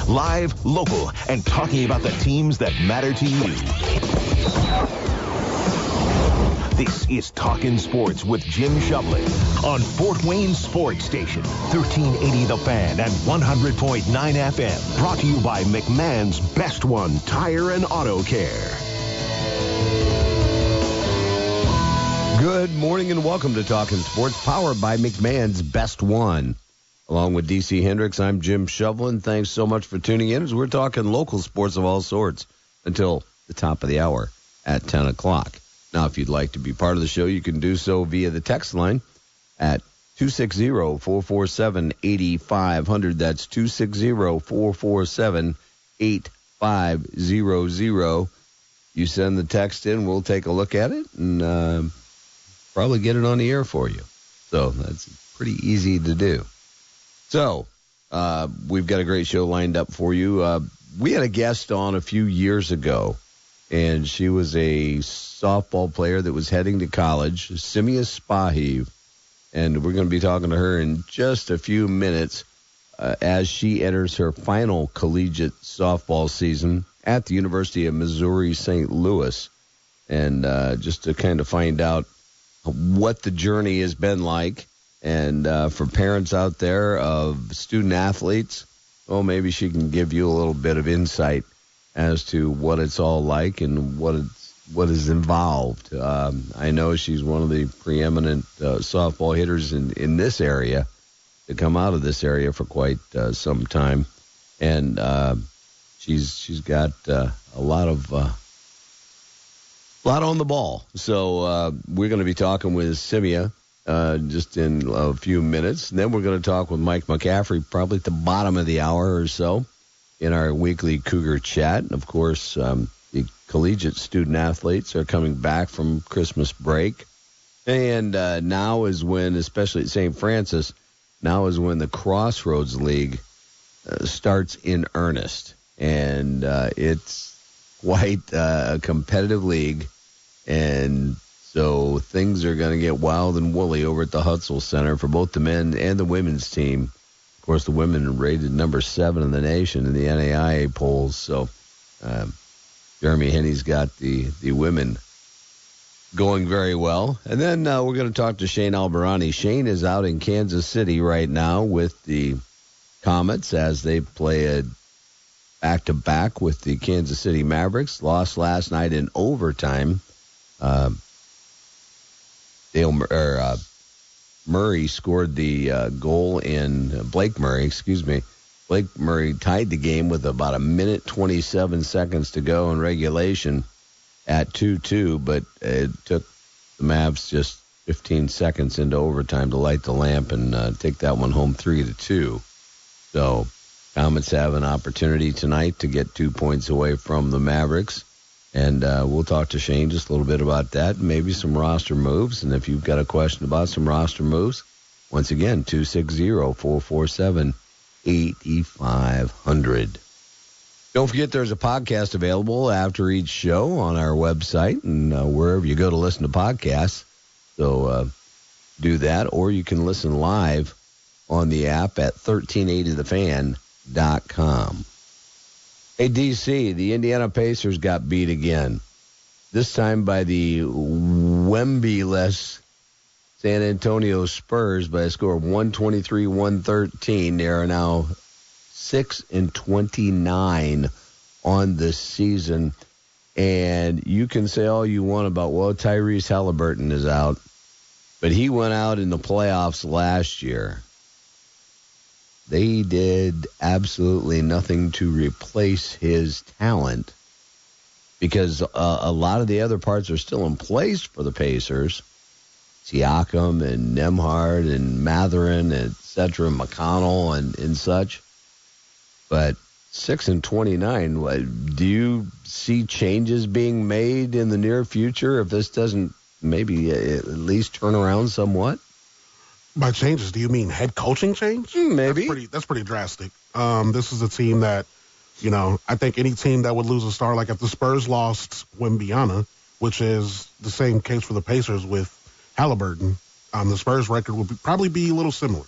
Live, local, and talking about the teams that matter to you. This is Talkin Sports with Jim Shovlin on Fort Wayne Sports Station, 1380 The Fan and 100.9 FM. Brought to you by McMahon's Best One Tire and Auto Care. Good morning and welcome to Talkin Sports, powered by McMahon's Best One. Along with DC Hendricks, I'm Jim Shovlin. Thanks so much for tuning in as we're talking local sports of all sorts until the top of the hour at 10 o'clock. Now, if you'd like to be part of the show, you can do so via the text line at 260-447-8500. That's 260-447-8500. You send the text in, we'll take a look at it and probably get it on the air for you. So that's pretty easy to do. So we've got a great show lined up for you. We had a guest on a few years ago, and she was a softball player that was heading to college, Simia Spahiev, and we're going to be talking to her in just a few minutes as she enters her final collegiate softball season at the University of Missouri St. Louis, and just to kind of find out what the journey has been like, and for parents out there of student athletes, well, maybe she can give you a little bit of insight as to what it's all like and what is involved. I know she's one of the preeminent softball hitters in this area to come out of this area for quite some time, and she's got a lot on the ball. So we're going to be talking with Simia just in a few minutes, and then we're going to talk with Mike McCaffrey probably at the bottom of the hour or so in our weekly Cougar Chat. And, of course, the collegiate student athletes are coming back from Christmas break. And now is when, especially at St. Francis, now is when the Crossroads League starts in earnest. And it's quite a competitive league. And so things are going to get wild and woolly over at the Hutzel Center for both the men and the women's team. Of course, the women are rated number 7 in the nation in the NAIA polls. So Jeremy Henney's got the women going very well. And then we're going to talk to Shane Albahrani. Shane is out in Kansas City right now with the Komets as they play a back-to-back with the Kansas City Mavericks. Lost last night in overtime. Murray scored the goal in Blake Murray tied the game with about a minute 27 seconds to go in regulation at 2-2, but it took the Mavs just 15 seconds into overtime to light the lamp and take that one home 3-2. So Komets have an opportunity tonight to get 2 points away from the Mavericks. And we'll talk to Shane just a little bit about that, maybe some roster moves. And if you've got a question about some roster moves, once again, 260-447-8500. Don't forget there's a podcast available after each show on our website and wherever you go to listen to podcasts. So do that, or you can listen live on the app at 1380thefan.com. Hey, DC, the Indiana Pacers got beat again, this time by the Wemby-less San Antonio Spurs by a score of 123-113. They are now 6-29 on the season. And you can say all you want about, well, Tyrese Halliburton is out, but he went out in the playoffs last year. They did absolutely nothing to replace his talent because a lot of the other parts are still in place for the Pacers. Siakam and Nembhard and Mathurin, et cetera, McConnell and such. But 6-29, do you see changes being made in the near future if this doesn't maybe at least turn around somewhat? By changes, do you mean head coaching change? Maybe. That's pretty drastic. This is a team that, I think any team that would lose a star, like if the Spurs lost Wembanyama, which is the same case for the Pacers with Halliburton, the Spurs record would probably be a little similar.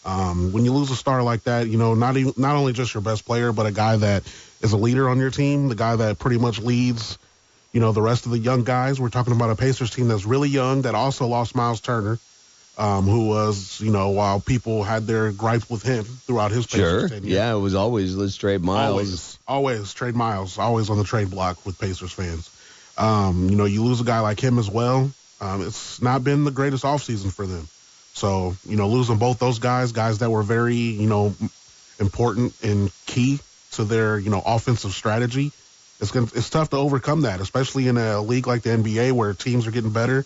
When you lose a star like that, not only just your best player, but a guy that is a leader on your team, the guy that pretty much leads, the rest of the young guys. We're talking about a Pacers team that's really young that also lost Miles Turner, who was, while people had their gripes with him throughout his Pacers tenure. Yeah, it was always let's trade Miles. Always trade Miles, always on the trade block with Pacers fans. You lose a guy like him as well. It's not been the greatest offseason for them. So, losing both those guys that were very, important and key to their, offensive strategy, it's tough to overcome that, especially in a league like the NBA where teams are getting better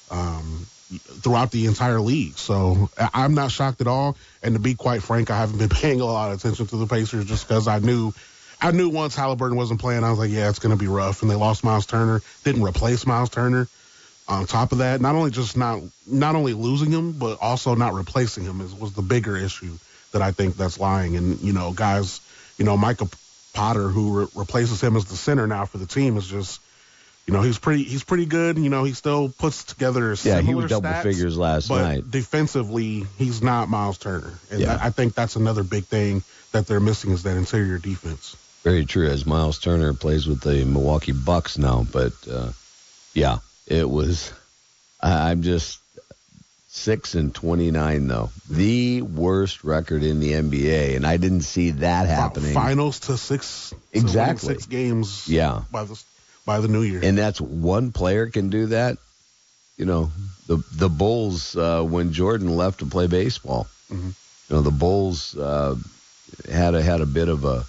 throughout the entire league. So I'm not shocked at all. And to be quite frank, I haven't been paying a lot of attention to the Pacers just because I knew once Halliburton wasn't playing, I was like, yeah, it's going to be rough. And they lost Miles Turner, didn't replace Miles Turner. On top of that, not only losing him, but also not replacing him was the bigger issue that I think that's lying. And, guys, Micah Potter, who replaces him as the center now for the team, is just, he's pretty good. He still puts together similar he was double stats, figures last night. But defensively, he's not Miles Turner. And Yeah. I think that's another big thing that they're missing is that interior defense. Very true, as Miles Turner plays with the Milwaukee Bucks now. But, it was, I'm just 6-29 though. The worst record in the NBA, and I didn't see that happening. Finals to six. Exactly. 6 games. Yeah. By the new year. And that's one player can do that. The Bulls, when Jordan left to play baseball, Mm-hmm. the Bulls had a bit of a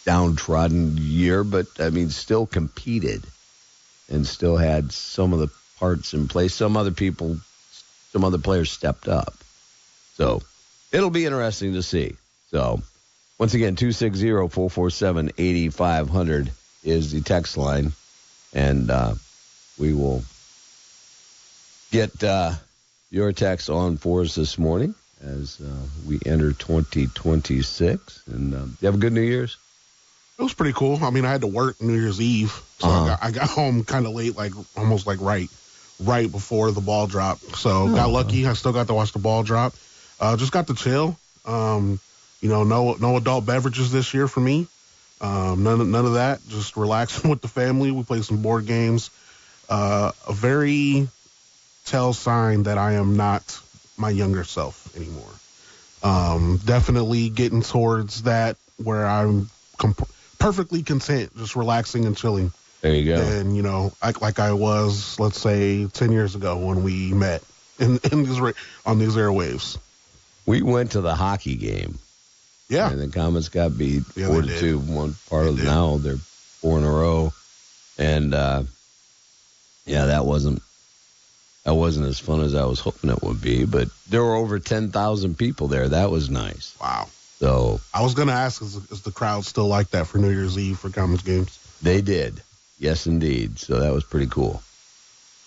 downtrodden year, but still competed and still had some of the parts in place. Some other players stepped up. So it'll be interesting to see. So once again, 260-447-8500 is the text line, and we will get your text on for us this morning as we enter 2026. And you have a good New Year's? It was pretty cool. I had to work New Year's Eve, so I got home kind of late, almost right before the ball drop. So got lucky. I still got to watch the ball drop. Just got to chill. No adult beverages this year for me. None of that. Just relaxing with the family. We played some board games. A very tell sign that I am not my younger self anymore. Definitely getting towards that where I'm perfectly content, just relaxing and chilling. There you go. And, like I was, let's say, 10 years ago when we met on these airwaves. We went to the hockey game. Yeah. And the Komets got beat 4-2. One part They of did. now they're 4 in a row. And, that wasn't as fun as I was hoping it would be. But there were over 10,000 people there. That was nice. Wow. So I was going to ask, is the crowd still like that for New Year's Eve for Komets games? they did. Yes, indeed. So that was pretty cool.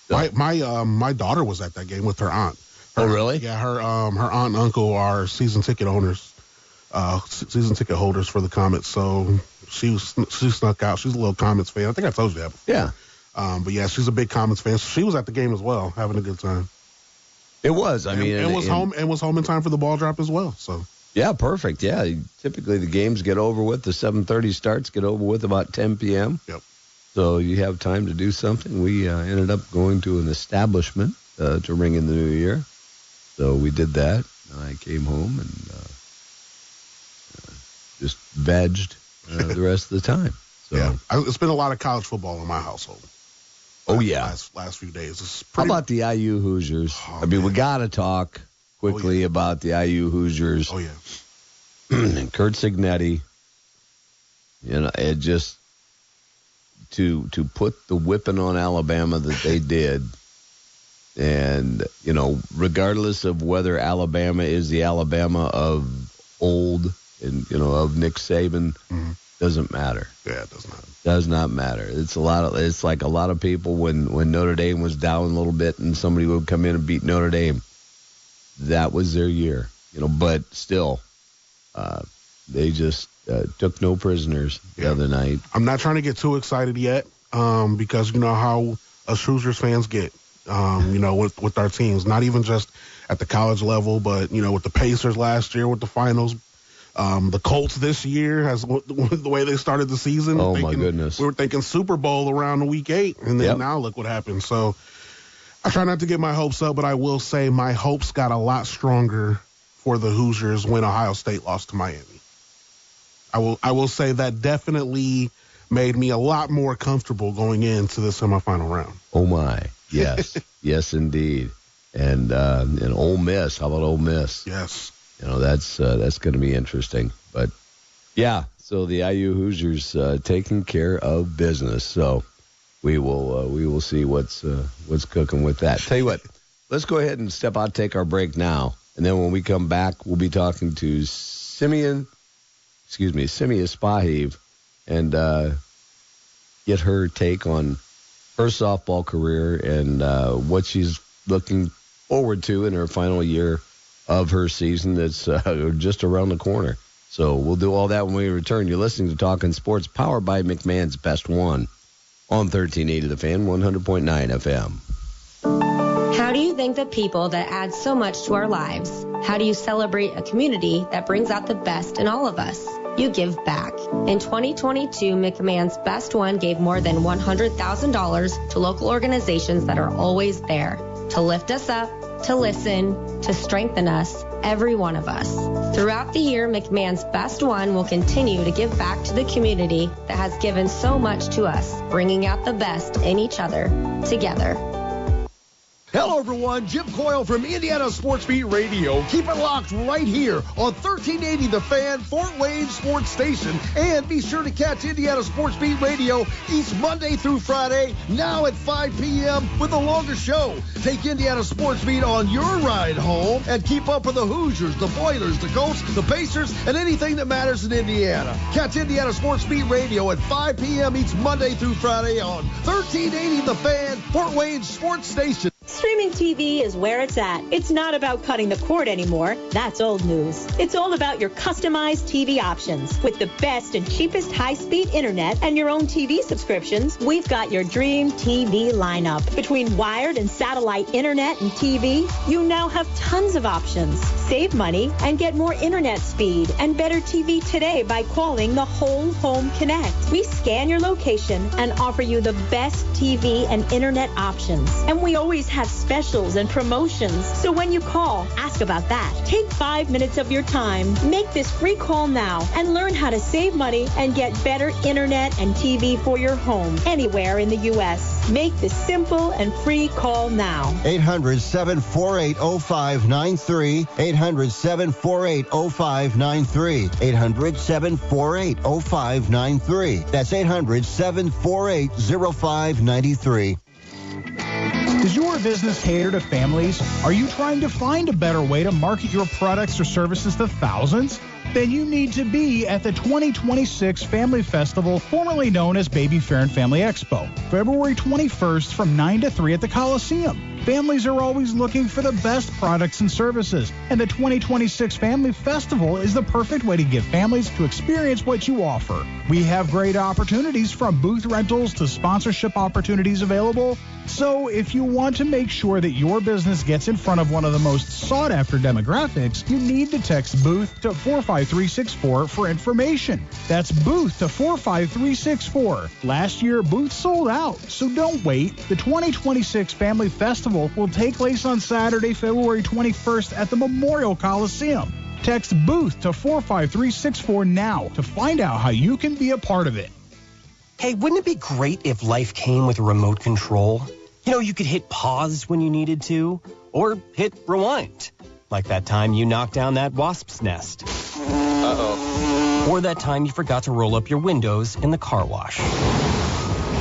So, My daughter was at that game with her aunt. Oh, really? Yeah, her aunt and uncle are season ticket holders for the Komets. So she snuck out. She's a little Komets fan. I think I told you that before. yeah, But yeah, she's a big Komets fan. So she was at the game as well, having a good time. it was. I mean, and was home in time for the ball drop as well. So yeah, perfect. Yeah, typically the games get over with. The 7:30 starts get over with about 10 p.m. Yep. So you have time to do something. We ended up going to an establishment to ring in the new year. So we did that. I came home and just vegged the rest of the time. So, yeah, it's been a lot of college football in my household. Oh, yeah. Last few days. It's How pretty, about the IU Hoosiers? Oh, I mean, we man. got to talk quickly about the IU Hoosiers. Oh, yeah. And Kurt Signetti, it just to put the whipping on Alabama that they did, and regardless of whether Alabama is the Alabama of old and of Nick Saban, doesn't matter. Yeah, it does not. Does not matter. It's like a lot of people when Notre Dame was down a little bit and somebody would come in and beat Notre Dame. That was their year, but still, they just took no prisoners the other night. I'm not trying to get too excited yet, because you know how us Hoosiers fans get, with our teams. Not even just at the college level. But, with the Pacers last year with the finals, the Colts this year, the way they started the season. Oh, my goodness. We were thinking Super Bowl around week 8, and then now look what happened. So I try not to get my hopes up, but I will say my hopes got a lot stronger for the Hoosiers when Ohio State lost to Miami. I will say that definitely made me a lot more comfortable going into the semifinal round. Oh, my. Yes. Yes, indeed. And Ole Miss. How about Ole Miss? Yes. That's going to be interesting. But, yeah, so the IU Hoosiers taking care of business. So we will see what's cooking with that. Tell you what, let's go ahead and step out, take our break now. And then when we come back, we'll be talking to Simia Spahiev and get her take on her softball career and what she's looking forward to in her final year of her season that's just around the corner. So we'll do all that when we return. You're listening to Talkin Sports, powered by McMahon's Best One on 1380 The Fan, 100.9 FM. How do you thank the people that add so much to our lives? How do you celebrate a community that brings out the best in all of us? You give back. In 2022, McMahon's Best One gave more than $100,000 to local organizations that are always there to lift us up, to listen, to strengthen us, every one of us. Throughout the year, McMahon's Best One will continue to give back to the community that has given so much to us, bringing out the best in each other, together. Hello, everyone. Jim Coyle from Indiana Sports Beat Radio. Keep it locked right here on 1380 The Fan, Fort Wayne Sports Station. And be sure to catch Indiana Sports Beat Radio each Monday through Friday, now at 5 p.m. with a longer show. Take Indiana Sports Beat on your ride home and keep up with the Hoosiers, the Boilers, the Colts, the Pacers, and anything that matters in Indiana. Catch Indiana Sports Beat Radio at 5 p.m. each Monday through Friday on 1380 The Fan, Fort Wayne Sports Station. Streaming TV is where it's at. It's not about cutting the cord anymore. That's old news. It's all about your customized TV options. With the best and cheapest high-speed internet and your own TV subscriptions, we've got your dream TV lineup. Between wired and satellite internet and TV, you now have tons of options. Save money and get more internet speed and better TV today by calling the Whole Home Connect. We scan your location and offer you the best TV and internet options. And we always have specials and promotions. So when you call, ask about that. Take 5 minutes of your time. Make this free call now and learn how to save money and get better internet and TV for your home anywhere in the U.S. Make the simple and free call now. 800-748-0593. 800-748-0593. 800-748-0593. That's 800-748-0593. Does your business cater to families? Are you trying to find a better way to market your products or services to thousands? Then you need to be at the 2026 Family Festival, formerly known as Baby Fair and Family Expo, February 21st from 9 to 3 at the Coliseum. Families are always looking for the best products and services, and the 2026 Family Festival is the perfect way to give families to experience what you offer. We have great opportunities from booth rentals to sponsorship opportunities available. So if you want to make sure that your business gets in front of one of the most sought-after demographics, you need to text BOOTH to 45364 for information. That's BOOTH to 45364. Last year, Booth sold out, so don't wait. The 2026 Family Festival will take place on Saturday, February 21st at the Memorial Coliseum. Text BOOTH to 45364 now to find out how you can be a part of it. Hey, wouldn't it be great if life came with a remote control? You know, you could hit pause when you needed to, or hit rewind. Like that time you knocked down that wasp's nest. Uh-oh. Or that time you forgot to roll up your windows in the car wash.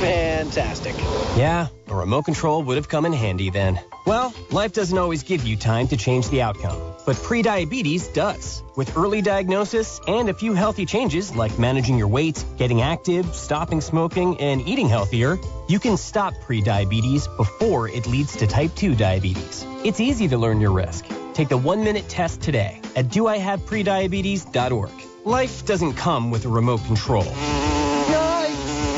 Fantastic. Yeah, a remote control would have come in handy then. Well, life doesn't always give you time to change the outcome, but prediabetes does. With early diagnosis and a few healthy changes like managing your weight, getting active, stopping smoking, and eating healthier, you can stop prediabetes before it leads to type 2 diabetes. It's easy to learn your risk. Take the 1-minute test today at doihaveprediabetes.org. Life doesn't come with a remote control.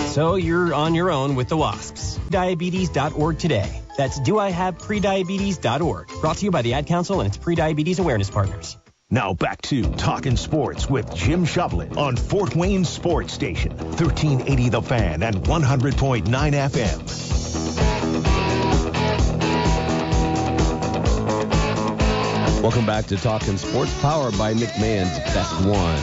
So you're on your own with the wasps. Diabetes.org today. That's doihaveprediabetes.org. Brought to you by the Ad Council and its Prediabetes Awareness Partners. Now back to Talkin' Sports with Jim Shovlin on Fort Wayne Sports Station, 1380 The Fan and 100.9 FM. Welcome back to Talkin' Sports, powered by McMahon's Best One.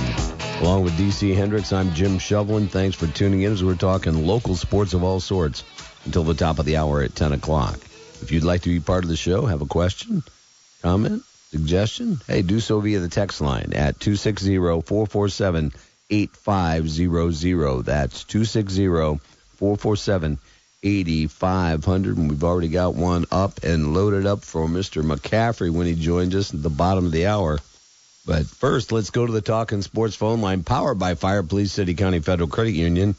Along with DC Hendricks, I'm Jim Shovlin. Thanks for tuning in as we're talking local sports of all sorts until the top of the hour at 10 o'clock. If you'd like to be part of the show, have a question, comment, suggestion, hey, do so via the text line at 260-447-8500. That's 260-447-8500. And we've already got one up and loaded up for Mr. McCaffrey when he joins us at the bottom of the hour. But first, let's go to the Talkin' Sports phone line, powered by Fire Police City County Federal Credit Union,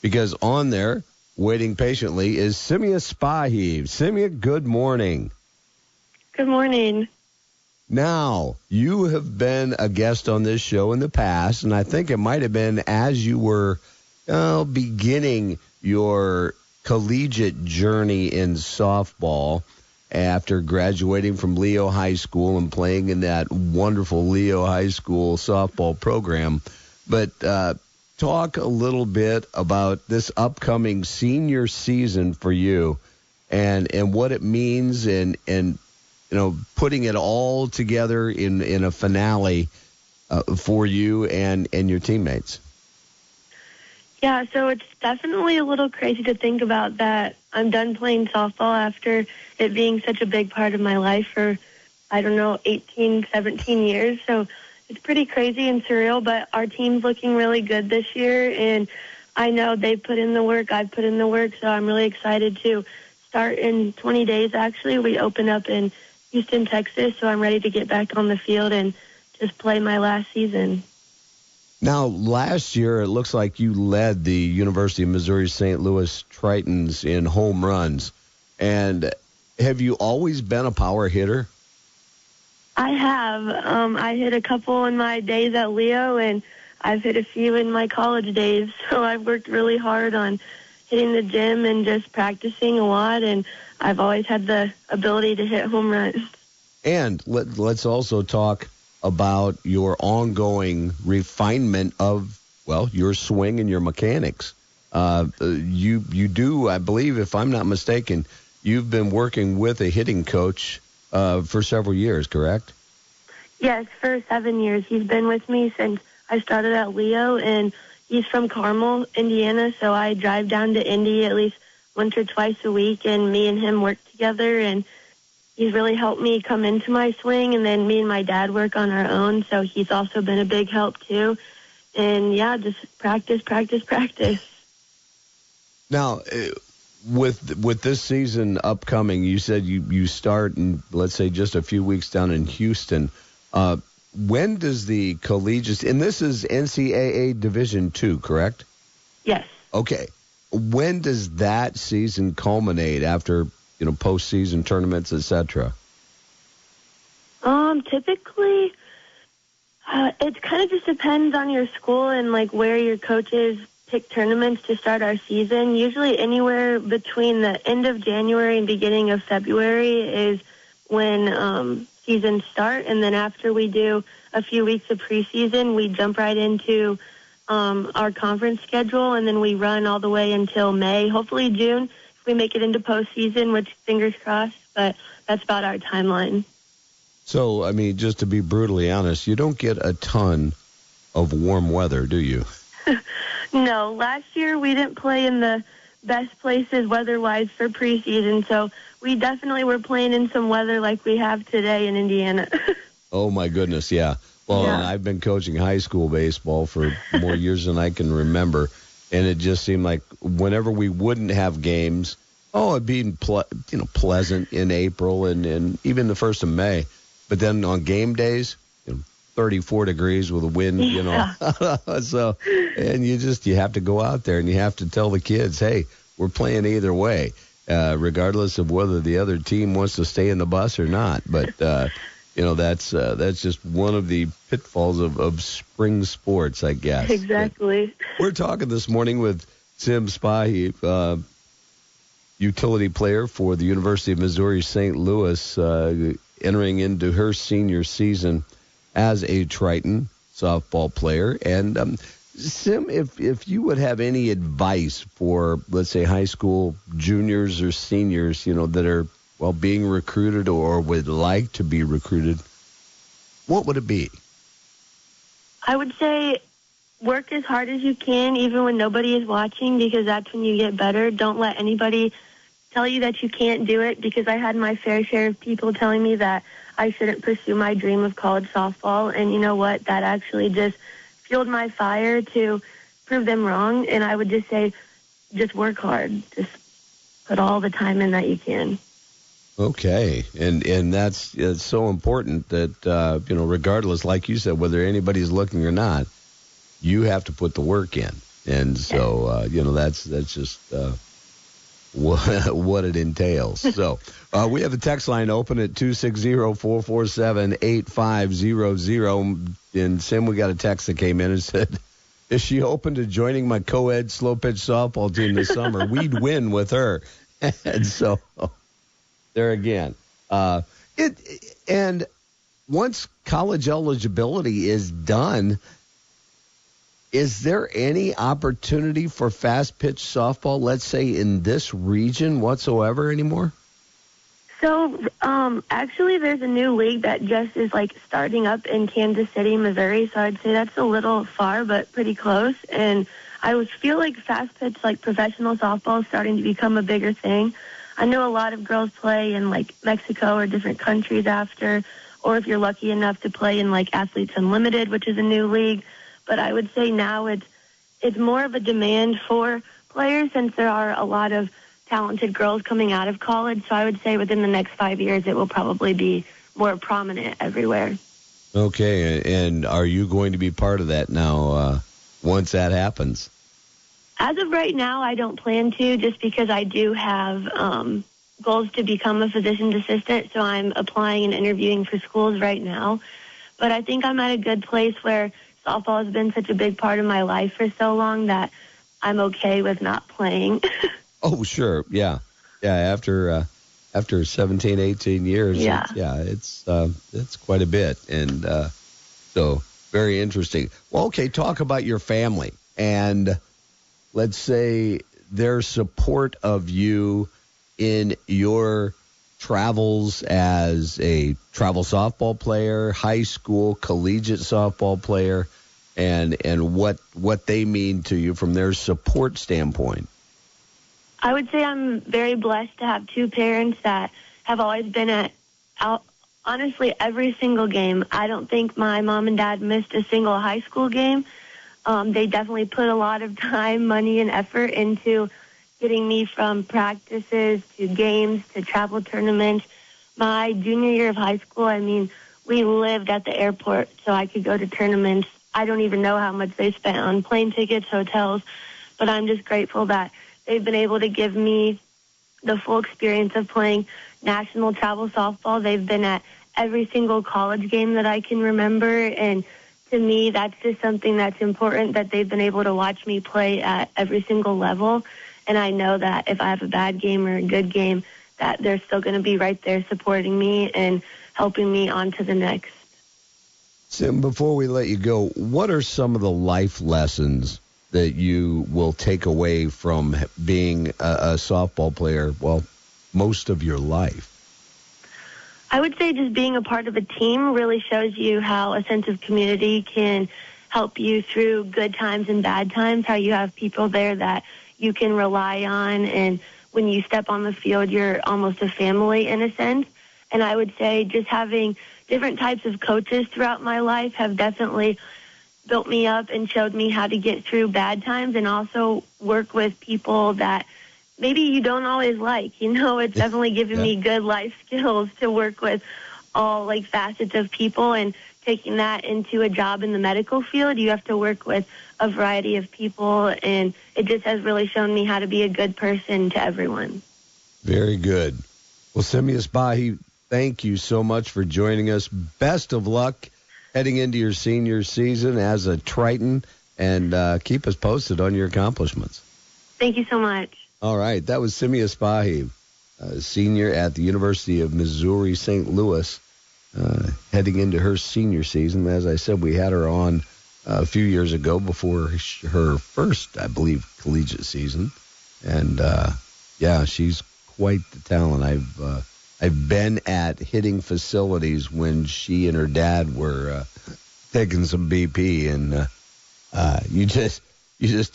because on there, waiting patiently, is Simia Spahiev. Simia, good morning. Good morning. Now, you have been a guest on this show in the past, and I think it might have been as you were beginning your collegiate journey in softball after graduating from Leo High School and playing in that wonderful Leo High School softball program. But talk a little bit about this upcoming senior season for you and what it means and you know, putting it all together in a finale for you and your teammates. Yeah, so it's definitely a little crazy to think about that I'm done playing softball after it being such a big part of my life for, 18, 17 years. So it's pretty crazy and surreal, but our team's looking really good this year, and I know they've put in the work, I've put in the work, so I'm really excited to start in 20 days, actually. We open up in Houston, Texas, so I'm ready to get back on the field and just play my last season. Now, last year, it looks like you led the University of Missouri St. Louis Tritons in home runs. And have you always been a power hitter? I have. I hit a couple in my days at Leo, and I've hit a few in my college days. So I've worked really hard on hitting the gym and just practicing a lot, and I've always had the ability to hit home runs. And let's also talk about your ongoing refinement of, your swing and your mechanics. You do, I believe, if I'm not mistaken, you've been working with a hitting coach for several years, correct? Yes, for 7 years. He's been with me since I started at Leo, and he's from Carmel, Indiana, so I drive down to Indy at least once or twice a week, and me and him work together, and he's really helped me come into my swing, and then me and my dad work on our own, so he's also been a big help too. And, just practice. Now, with this season upcoming, you said you start in, let's say, just a few weeks down in Houston. When does the collegiate, and this is NCAA Division II, correct? Yes. Okay. When does that season culminate after, postseason tournaments, etc.? Typically, it kind of just depends on your school and, where your coaches pick tournaments to start our season. Usually anywhere between the end of January and beginning of February is when seasons start, and then after we do a few weeks of preseason, we jump right into our conference schedule, and then we run all the way until May, hopefully June, if we make it into postseason, which fingers crossed, but that's about our timeline. So, just to be brutally honest, you don't get a ton of warm weather, do you? No, last year we didn't play in the best places weather-wise for preseason, so we definitely were playing in some weather like we have today in Indiana. Oh, my goodness, yeah. Well, yeah. I've been coaching high school baseball for more years than I can remember, and it just seemed like whenever we wouldn't have games, it'd be pleasant in April and even the 1st of May. But then on game days, 34 degrees with a wind, So, and you have to go out there and you have to tell the kids, hey, we're playing either way, regardless of whether the other team wants to stay in the bus or not. But, that's just one of the pitfalls of spring sports, I guess. Exactly. But we're talking this morning with Simia Spahiev. utility player for the University of Missouri St. Louis, entering into her senior season as a Triton softball player. And Sim, if you would have any advice for, let's say, high school juniors or seniors, that are, being recruited or would like to be recruited, what would it be? I would say work as hard as you can, even when nobody is watching, because that's when you get better. Don't let anybody tell you that you can't do it, because I had my fair share of people telling me that I shouldn't pursue my dream of college softball. And you know what? That actually just fueled my fire to prove them wrong. And I would just say, just work hard. Just put all the time in that you can. Okay. And that's it's so important that, regardless, like you said, whether anybody's looking or not, you have to put the work in. And so, that's just what it entails. So we have the text line open at 260-447-8500. And Sim, we got a text that came in and said, is she open to joining my co-ed slow pitch softball team this summer? We'd win with her. And so there again. And once college eligibility is done, is there any opportunity for fast pitch softball, let's say, in this region whatsoever anymore? So, actually, there's a new league that just is, starting up in Kansas City, Missouri. So I'd say that's a little far, but pretty close. And I would feel like fast pitch, professional softball is starting to become a bigger thing. I know a lot of girls play in, Mexico or different countries after, or if you're lucky enough to play in, Athletes Unlimited, which is a new league. But I would say now it's more of a demand for players, since there are a lot of talented girls coming out of college. So I would say within the next 5 years, it will probably be more prominent everywhere. Okay, and are you going to be part of that now once that happens? As of right now, I don't plan to, just because I do have goals to become a physician's assistant. So I'm applying and interviewing for schools right now. But I think I'm at a good place where softball has been such a big part of my life for so long that I'm okay with not playing. Oh, sure. Yeah. After 17, 18 years. Yeah. It's quite a bit. And so very interesting. Well, okay. Talk about your family and let's say their support of you in your travels as a travel softball player, high school, collegiate softball player, and what they mean to you from their support standpoint. I would say I'm very blessed to have two parents that have always been honestly, every single game. I don't think my mom and dad missed a single high school game. They definitely put a lot of time, money, and effort into getting me from practices to games to travel tournaments. My junior year of high school, we lived at the airport so I could go to tournaments. I don't even know how much they spent on plane tickets, hotels, but I'm just grateful that they've been able to give me the full experience of playing national travel softball. They've been at every single college game that I can remember, and to me, that's just something that's important, that they've been able to watch me play at every single level. And I know that if I have a bad game or a good game, that they're still going to be right there supporting me and helping me on to the next. Sim, before we let you go, what are some of the life lessons that you will take away from being a softball player, most of your life? I would say just being a part of a team really shows you how a sense of community can help you through good times and bad times, how you have people there that you can rely on, and when you step on the field, you're almost a family in a sense. And I would say just having different types of coaches throughout my life have definitely built me up and showed me how to get through bad times, and also work with people that maybe you don't always like. It's definitely given me good life skills to work with all facets of people, and taking that into a job in the medical field, you have to work with a variety of people, and it just has really shown me how to be a good person to everyone. Very good. Well, Simia Spahiev, thank you so much for joining us. Best of luck heading into your senior season as a Triton, and keep us posted on your accomplishments. Thank you so much. All right, that was Simia Spahiev, senior at the University of Missouri St. Louis, heading into her senior season. As I said, we had her on a few years ago before her first, I believe, collegiate season. And, yeah, she's quite the talent. I've been at hitting facilities when she and her dad were taking some BP, and you just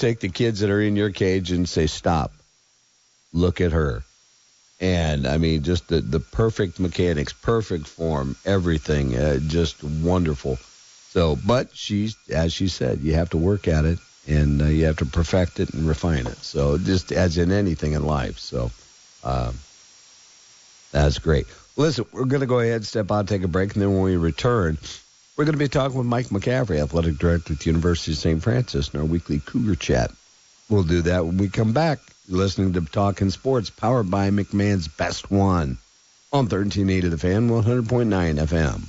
take the kids that are in your cage and say, stop, look at her. And, I mean, just the perfect mechanics, perfect form, everything, just wonderful. So, but as she said, you have to work at it, and you have to perfect it and refine it. So just as in anything in life. So that's great. Listen, we're going to go ahead, step out, take a break, and then when we return, we're going to be talking with Mike McCaffrey, athletic director at the University of St. Francis, in our weekly Cougar Chat. We'll do that when we come back. You're listening to Talkin Sports, powered by McMahon's Best One on 1380 The Fan, 100.9 FM.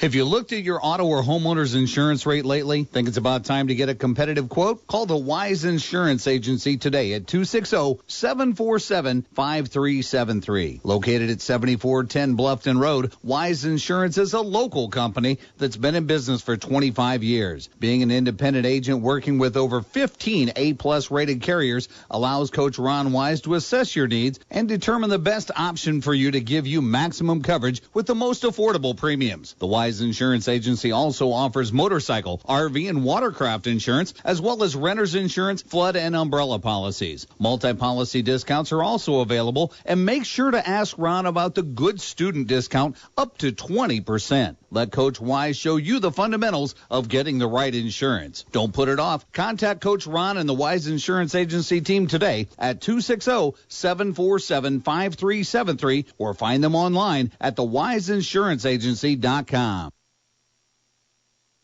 If you looked at your auto or homeowner's insurance rate lately, think it's about time to get a competitive quote? Call the Wise Insurance Agency today at 260-747-5373. Located at 7410 Bluffton Road, Wise Insurance is a local company that's been in business for 25 years. Being an independent agent working with over 15 A-plus rated carriers allows Coach Ron Wise to assess your needs and determine the best option for you to give you maximum coverage with the most affordable premiums. The Wise Insurance Agency also offers motorcycle, RV, and watercraft insurance, as well as renter's insurance, flood, and umbrella policies. Multi-policy discounts are also available, and make sure to ask Ron about the good student discount up to 20%. Let Coach Wise show you the fundamentals of getting the right insurance. Don't put it off. Contact Coach Ron and the Wise Insurance Agency team today at 260-747-5373 or find them online at thewiseinsuranceagency.com.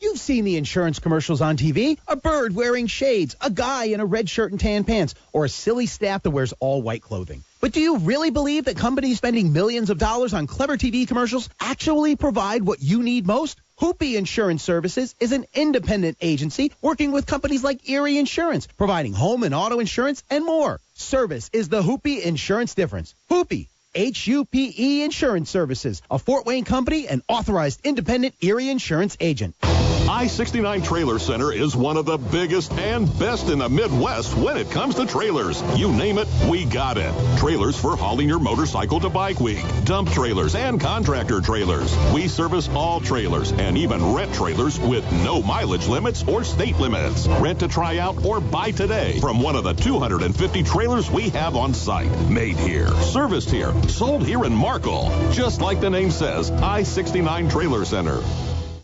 You've seen the insurance commercials on TV. A bird wearing shades, a guy in a red shirt and tan pants, or a silly staff that wears all white clothing. But do you really believe that companies spending millions of dollars on clever TV commercials actually provide what you need most? Hoopy Insurance Services is an independent agency working with companies like Erie Insurance, providing home and auto insurance and more. Service is the Hoopy Insurance difference. Hoopy. HUPE Insurance Services, a Fort Wayne company and authorized independent Erie Insurance agent. I-69 Trailer Center is one of the biggest and best in the Midwest when it comes to trailers. You name it, we got it. Trailers for hauling your motorcycle to Bike Week, dump trailers, and contractor trailers. We service all trailers and even rent trailers with no mileage limits or state limits. Rent to try out or buy today from one of the 250 trailers we have on site. Made here, serviced here, sold here in Markle. Just like the name says, I-69 Trailer Center.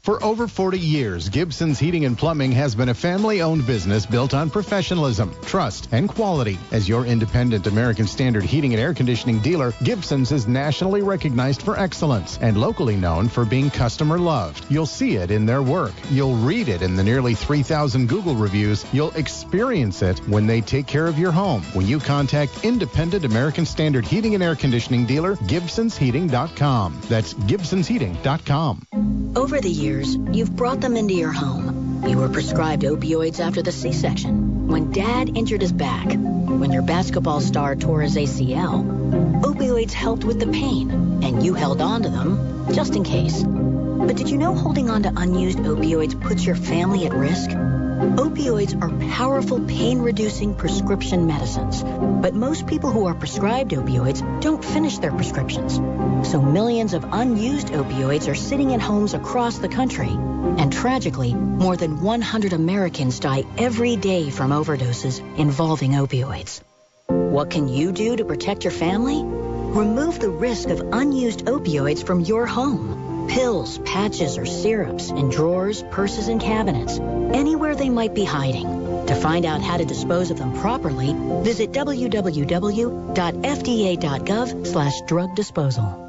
For over 40 years, Gibson's Heating and Plumbing has been a family-owned business built on professionalism, trust, and quality. As your independent American Standard heating and air conditioning dealer, Gibson's is nationally recognized for excellence and locally known for being customer-loved. You'll see it in their work. You'll read it in the nearly 3,000 Google reviews. You'll experience it when they take care of your home. When you contact independent American Standard heating and air conditioning dealer, GibsonsHeating.com. That's GibsonsHeating.com. Over the years, you've brought them into your home. You were prescribed opioids after the C-section, when Dad injured his back, when your basketball star tore his ACL. Opioids helped with the pain, and you held on to them just in case. But did you know holding on to unused opioids puts your family at risk? Opioids are powerful pain-reducing prescription medicines, but most people who are prescribed opioids don't finish their prescriptions. So millions of unused opioids are sitting in homes across the country. And tragically, more than 100 Americans die every day from overdoses involving opioids. What can you do to protect your family? Remove the risk of unused opioids from your home. Pills, patches, or syrups in drawers, purses, and cabinets, anywhere they might be hiding. To find out how to dispose of them properly, visit www.fda.gov/drug disposal.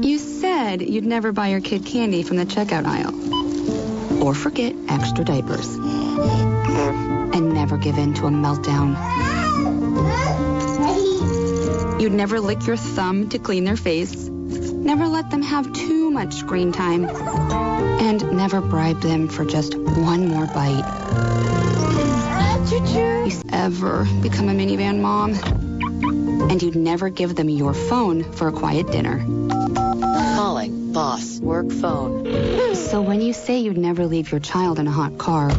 You said you'd never buy your kid candy from the checkout aisle. Or forget extra diapers. And never give in to a meltdown. You'd never lick your thumb to clean their face. Never let them have too much screen time. And never bribe them for just one more bite. You ever become a minivan mom? And you'd never give them your phone for a quiet dinner. Calling. Boss. Work phone. So when you say you'd never leave your child in a hot car,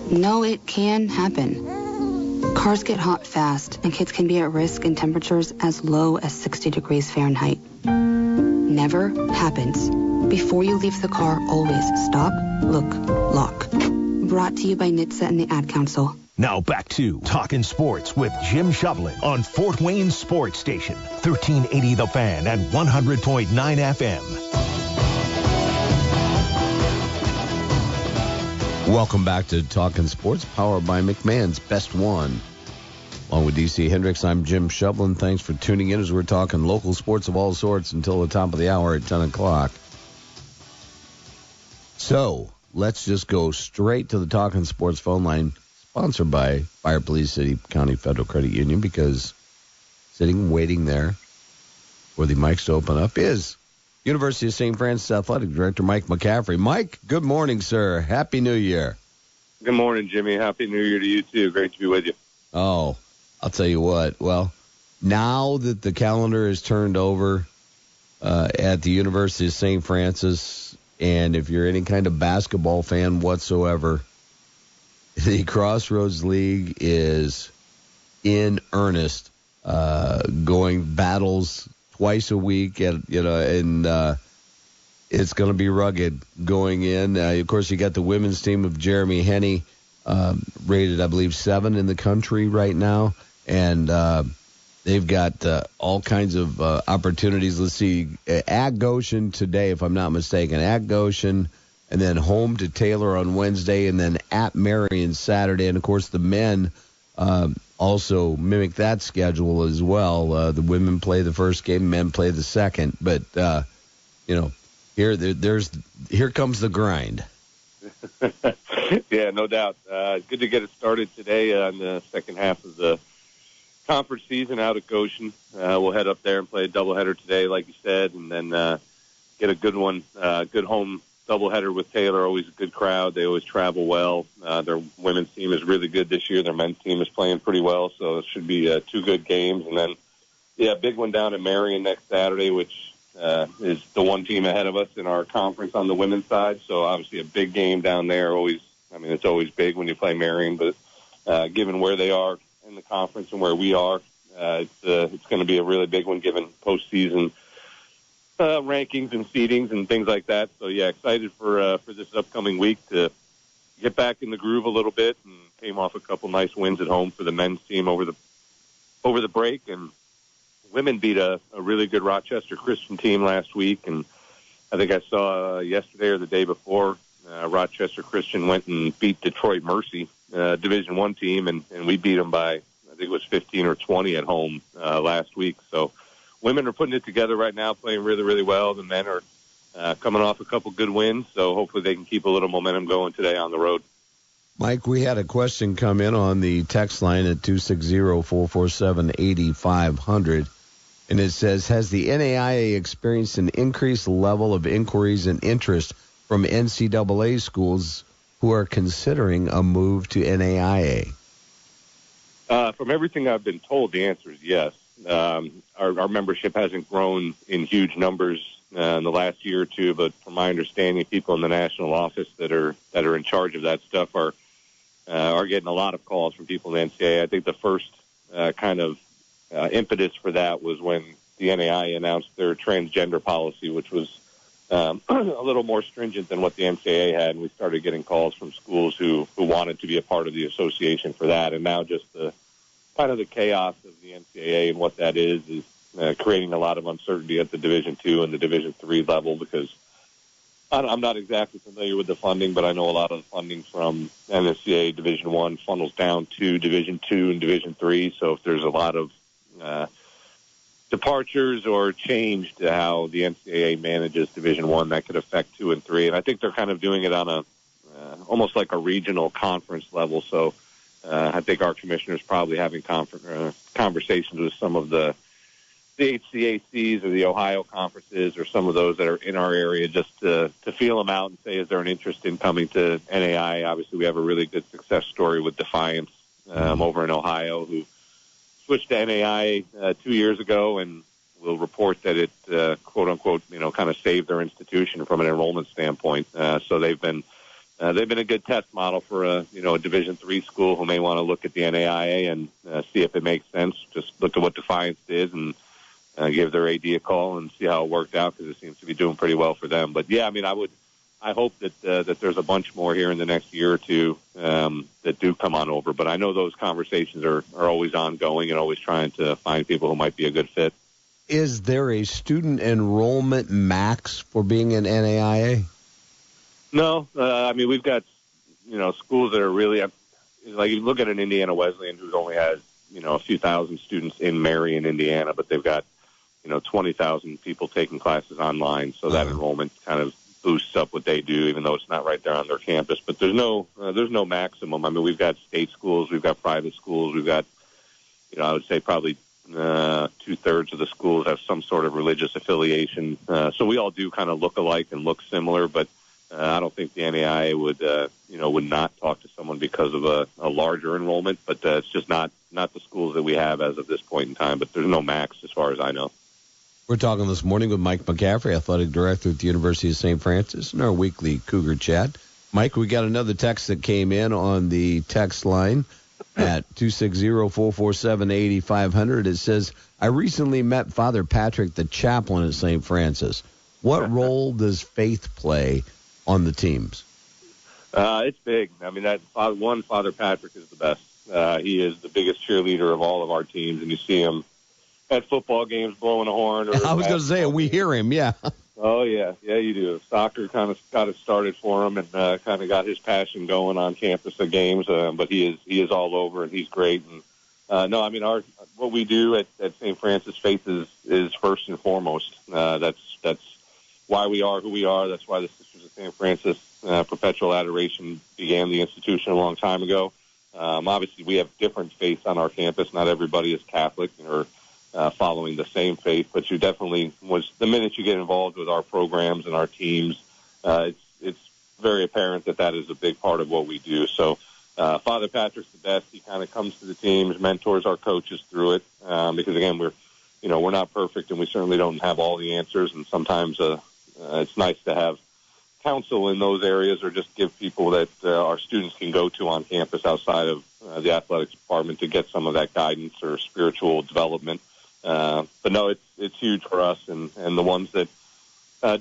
no, it can happen. Cars get hot fast, and kids can be at risk in temperatures as low as 60 degrees Fahrenheit. Never happens. Before you leave the car, always stop, look, lock. Brought to you by NHTSA and the Ad Council. Now back to Talkin Sports with Jim Shovlin on Fort Wayne Sports Station, 1380 The Fan and 100.9 FM. Welcome back to Talkin Sports, powered by McMahon's Best One. Along with DC Hendricks, I'm Jim Shovlin. Thanks for tuning in as we're talking local sports of all sorts until the top of the hour at 10 o'clock. So let's just go straight to the Talkin Sports phone line, sponsored by Fire Police City County Federal Credit Union, because sitting waiting there for the mics to open up is University of St. Francis Athletic Director Mike McCaffrey. Mike, good morning, sir. Happy New Year. Good morning, Jimmy. Happy New Year to you, too. Great to be with you. Oh, I'll tell you what. Well, now that the calendar is turned over at the University of St. Francis, and if you're any kind of basketball fan whatsoever, the Crossroads League is in earnest, going battles twice a week, and it's going to be rugged going in. Of course, you got the women's team of Jeremy Henney, rated, I believe, 7 in the country right now, and they've got all kinds of opportunities. Let's see, at Goshen today, if I'm not mistaken, at Goshen, and then home to Taylor on Wednesday, and then at Marion Saturday. And, of course, the men also mimic that schedule as well. The women play the first game, men play the second. But, here comes the grind. Yeah, no doubt. Good to get it started today on the second half of the conference season out at Goshen. We'll head up there and play a doubleheader today, like you said, and then get a good one, good home doubleheader with Taylor. Always a good crowd. They always travel well. Their women's team is really good this year. Their men's team is playing pretty well, so it should be 2 good games. And then, big one down at Marion next Saturday, which is the one team ahead of us in our conference on the women's side. So obviously a big game down there. It's always big when you play Marion, but given where they are in the conference and where we are, it's going to be a really big one given postseason rankings and seedings and things like that. So excited for this upcoming week to get back in the groove a little bit, and came off a couple nice wins at home for the men's team over the break, and women beat a really good Rochester Christian team last week, and I think I saw yesterday or the day before Rochester Christian went and beat Detroit Mercy, Division I team, and we beat them by, I think it was 15 or 20 at home last week. So women are putting it together right now, playing really, really well. The men are coming off a couple good wins, so hopefully they can keep a little momentum going today on the road. Mike, we had a question come in on the text line at 260-447-8500, and it says, has the NAIA experienced an increased level of inquiries and interest from NCAA schools who are considering a move to NAIA? From everything I've been told, the answer is yes. Our membership hasn't grown in huge numbers in the last year or two, but from my understanding, people in the national office that are in charge of that stuff are getting a lot of calls from people in the NCAA. I think the first kind of impetus for that was when the NAIA announced their transgender policy, which was a little more stringent than what the NCAA had, and we started getting calls from schools who wanted to be a part of the association for that. And now just the kind of the chaos of the NCAA and what that is creating a lot of uncertainty at the Division II and the Division III level, because I'm not exactly familiar with the funding, but I know a lot of the funding from NCAA Division I funnels down to Division II and Division III. So if there's a lot of departures or change to how the NCAA manages Division I, that could affect 2 and 3. And I think they're kind of doing it on a almost like a regional conference level. So I think our commissioner's probably having conversations with some of the HCACs or the Ohio conferences or some of those that are in our area just to feel them out and say, is there an interest in coming to NAI? Obviously, we have a really good success story with Defiance over in Ohio, who switched to NAIA 2 years ago, and will report that it, quote unquote, kind of saved their institution from an enrollment standpoint. So they've been a good test model for a Division III school who may want to look at the NAIA and see if it makes sense. Just look at what Defiance did and give their AD a call and see how it worked out, because it seems to be doing pretty well for them. But yeah, I hope that there's a bunch more here in the next year or two that do come on over. But I know those conversations are always ongoing and always trying to find people who might be a good fit. Is there a student enrollment max for being an NAIA? No, we've got schools that are really like, you look at an Indiana Wesleyan who only has a few thousand students in Marion, Indiana, but they've got 20,000 people taking classes online. So that enrollment kind of boosts up what they do, even though it's not right there on their campus. But there's no maximum. We've got state schools, we've got private schools, we've got I would say probably 2/3 of the schools have some sort of religious affiliation. So we all do kind of look alike and look similar, but I don't think the NAIA would not talk to someone because of a larger enrollment. But it's just not the schools that we have as of this point in time. But there's no max as far as I know. We're talking this morning with Mike McCaffrey, athletic director at the University of St. Francis, in our weekly Cougar Chat. Mike, we got another text that came in on the text line at 260-447-8500. It says, I recently met Father Patrick, the chaplain at St. Francis. What role does faith play on the teams? It's big. Father Patrick is the best. He is the biggest cheerleader of all of our teams, and you see him at football games blowing a horn. I was going to say, we hear him, yeah. Oh, yeah. Yeah, you do. Soccer kind of got it started for him and kind of got his passion going on campus at games, but he is all over, and he's great. And what we do at St. Francis, faith is first and foremost. That's why we are who we are. That's why the Sisters of St. Francis Perpetual Adoration began the institution a long time ago. Obviously, we have different faiths on our campus. Not everybody is Catholic or following the same faith, but you definitely, the minute you get involved with our programs and our teams, it's very apparent that is a big part of what we do. So Father Patrick's the best. He kind of comes to the teams, mentors our coaches through it, because again, we're not perfect, and we certainly don't have all the answers, and sometimes it's nice to have counsel in those areas, or just give people that our students can go to on campus outside of the athletics department to get some of that guidance or spiritual development. But no, it's huge for us, and the ones that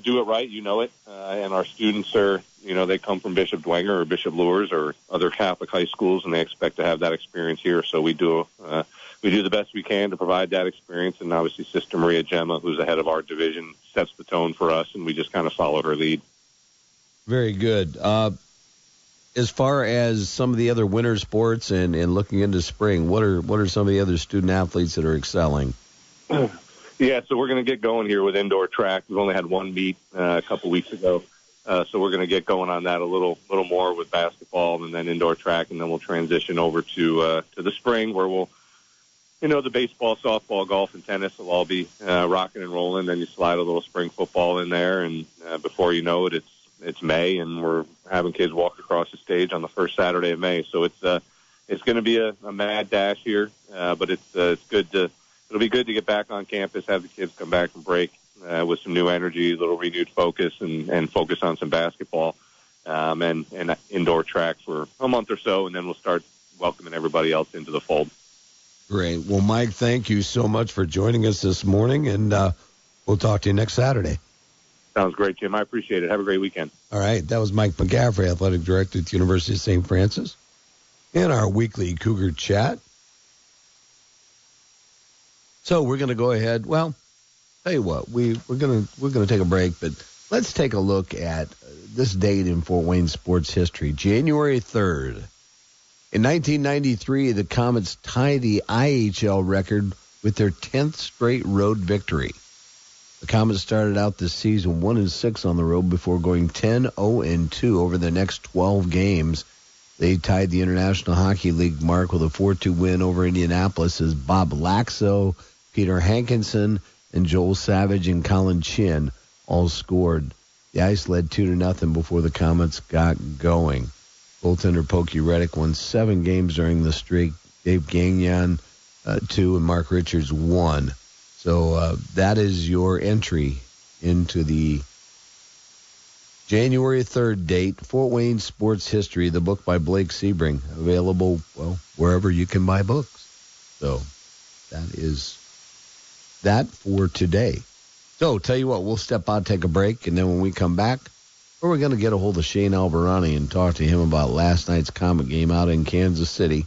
do it right, and our students are, they come from Bishop Dwenger or Bishop Luers or other Catholic high schools, and they expect to have that experience here. So we do the best we can to provide that experience, and obviously Sister Maria Gemma, who's the head of our division, sets the tone for us, and we just kind of follow her lead. Very good. As far as some of the other winter sports and looking into spring, what are some of the other student athletes that are excelling? Yeah, so we're going to get going here with indoor track. We've only had one meet a couple weeks ago, so we're going to get going on that a little more with basketball and then indoor track, and then we'll transition over to the spring, where we'll, the baseball, softball, golf, and tennis will all be rocking and rolling. Then you slide a little spring football in there, and before you know it, it's May, and we're having kids walk across the stage on the first Saturday of May. So it's going to be a mad dash here, but it's good it'll be good to get back on campus, have the kids come back from break with some new energy, a little renewed focus, and focus on some basketball and indoor track for a month or so, and then we'll start welcoming everybody else into the fold. Great. Well, Mike, thank you so much for joining us this morning, and we'll talk to you next Saturday. Sounds great, Jim. I appreciate it. Have a great weekend. All right. That was Mike McCaffrey, athletic director at the University of St. Francis, in our weekly Cougar Chat. So we're going to go ahead. Well, tell you what, we're going to take a break, but let's take a look at this date in Fort Wayne sports history. January 3rd. In 1993, the Komets tied the IHL record with their 10th straight road victory. The Komets started out this season 1-6 on the road before going 10-0-2 over the next 12 games. They tied the International Hockey League mark with a 4-2 win over Indianapolis as Bob Laxo, Peter Hankinson, and Joel Savage and Colin Chin all scored. The Ice led 2-0 before the Komets got going. Goaltender Pokey Reddick won 7 games during the streak. Dave Gagnon 2, and Mark Richards 1. So that is your entry into the January 3rd date, Fort Wayne Sports History, the book by Blake Sebring, available, well, wherever you can buy books. So that is that for today. So tell you what, we'll step out, take a break, and then when we come back, we're going to get a hold of Shane Albahrani and talk to him about last night's Komet game out in Kansas City,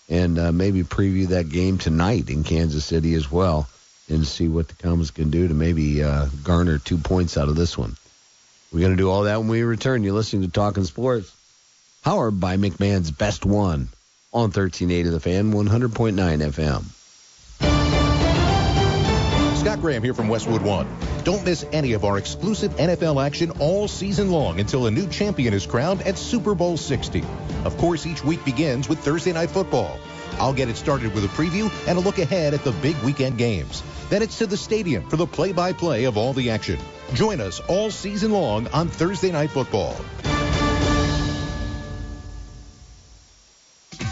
and maybe preview that game tonight in Kansas City as well, and see what the Komets can do to maybe garner 2 points out of this one. We're going to do all that when we return. You're listening to Talkin Sports, powered by McMahon's Best One on 1380 The Fan, 100.9 FM. Scott Graham here from Westwood One. Don't miss any of our exclusive NFL action all season long until a new champion is crowned at Super Bowl 60. Of course, each week begins with Thursday Night Football. I'll get it started with a preview and a look ahead at the big weekend games. Then it's to the stadium for the play-by-play of all the action. Join us all season long on Thursday Night Football.